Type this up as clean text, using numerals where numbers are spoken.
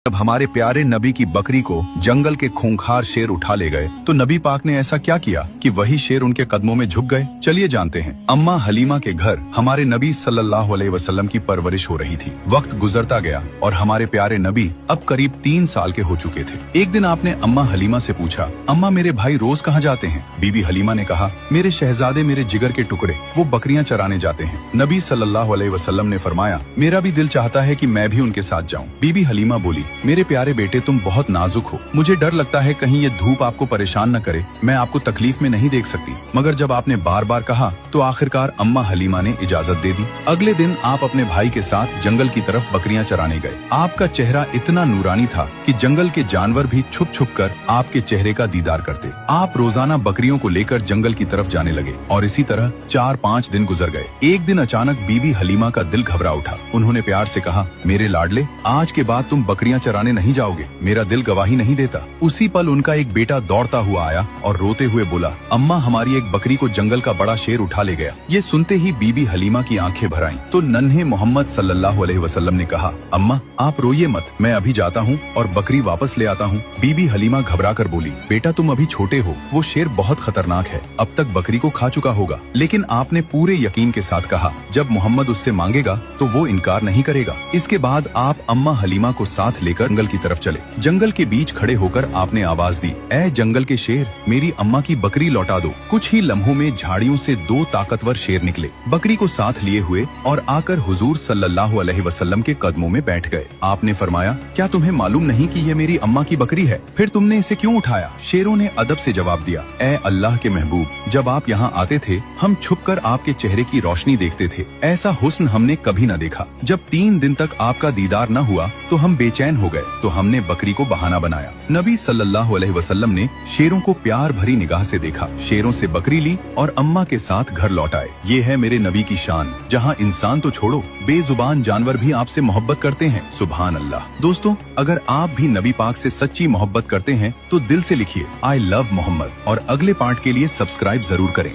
जब हमारे प्यारे नबी की बकरी को जंगल के खूंखार शेर उठा ले गए तो नबी पाक ने ऐसा क्या किया कि वही शेर उनके कदमों में झुक गए। चलिए जानते हैं। अम्मा हलीमा के घर हमारे नबी सल्लल्लाहु अलैहि वसल्लम की परवरिश हो रही थी। वक्त गुजरता गया और हमारे प्यारे नबी अब करीब 3 साल के हो चुके थे। एक दिन आपने अम्मा हलीमा से पूछा, अम्मा मेरे भाई रोज कहाँ जाते हैं? बीबी हलीमा ने कहा, मेरे शहजादे मेरे जिगर के टुकड़े, वो बकरियां चराने जाते हैं। नबी सल्लल्लाहु अलैहि वसल्लम ने फरमाया, मेरा भी दिल चाहता है कि मैं भी उनके साथ जाऊं। बीबी हलीमा बोली, मेरे प्यारे बेटे तुम बहुत नाजुक हो, मुझे डर लगता है कहीं ये धूप आपको परेशान न करे, मैं आपको तकलीफ में नहीं देख सकती। मगर जब आपने बार बार कहा तो आखिरकार अम्मा हलीमा ने इजाजत दे दी। अगले दिन आप अपने भाई के साथ जंगल की तरफ बकरियां चराने गए। आपका चेहरा इतना नूरानी था कि जंगल के जानवर भी छुप छुप कर आपके चेहरे का दीदार करते। आप रोजाना बकरियों को लेकर जंगल की तरफ जाने लगे और इसी तरह 4-5 दिन गुजर गए। एक दिन अचानक बीबी हलीमा का दिल घबरा उठा। उन्होंने प्यार से कहा, मेरे लाडले, आज के बाद तुम बकरियां चराने नहीं जाओगे, मेरा दिल गवाही नहीं देता। उसी पल उनका एक बेटा दौड़ता हुआ आया और रोते हुए बोला, अम्मा हमारी एक बकरी को जंगल का बड़ा शेर उठा ले गया। ये सुनते ही बीबी हलीमा की आंखें भर आईं। तो नन्हे मोहम्मद सल्लल्लाहु अलैहि वसल्लम ने कहा, अम्मा आप रोइए मत, मैं अभी जाता हूँ और बकरी वापस ले आता हूँ। बीबी हलीमा घबरा कर बोली, बेटा तुम अभी छोटे हो, वो शेर बहुत खतरनाक है, अब तक बकरी को खा चुका होगा। लेकिन आपने पूरे यकीन के साथ कहा, जब मोहम्मद उससे मांगेगा तो वो इनकार नहीं करेगा। इसके बाद आप अम्मा हलीमा को साथ लेकर जंगल की तरफ चले। जंगल के बीच खड़े होकर आपने आवाज दी, ऐ जंगल के शेर, मेरी अम्मा की बकरी लौटा दो। कुछ ही लम्हों में झाड़ियों से 2 ताकतवर शेर निकले, बकरी को साथ लिए हुए और आकर हुजूर सल्लल्लाहु अलैहि वसल्लम के कदमों में बैठ गए। आपने फरमाया, क्या तुम्हें मालूम नहीं कि ये मेरी अम्मा की बकरी है? फिर तुमने इसे क्यों उठाया? शेरों ने अदब से जवाब दिया, ऐ अल्लाह के महबूब, जब आप यहाँ आते थे हम छुपकर आपके चेहरे की रोशनी देखते थे, ऐसा हुस्न हमने कभी न देखा। जब 3 दिन तक आपका दीदार न हुआ तो हम बेचैन हो गए, तो हमने बकरी को बहाना बनाया। नबी सल्लल्लाहु अलैहि वसल्लम ने शेरों को प्यार भरी निगाह से देखा, शेरों से बकरी ली और अम्मा के साथ घर लौट आए। ये है मेरे नबी की शान, जहाँ इंसान तो छोड़ो, बेजुबान जानवर भी आपसे मोहब्बत करते हैं। सुभान अल्लाह। दोस्तों, अगर आप भी नबी पाक से सच्ची मोहब्बत करते हैं तो दिल से लिखिए, आई लव मोहम्मद, और अगले पार्ट के लिए सब्सक्राइब जरूर करें।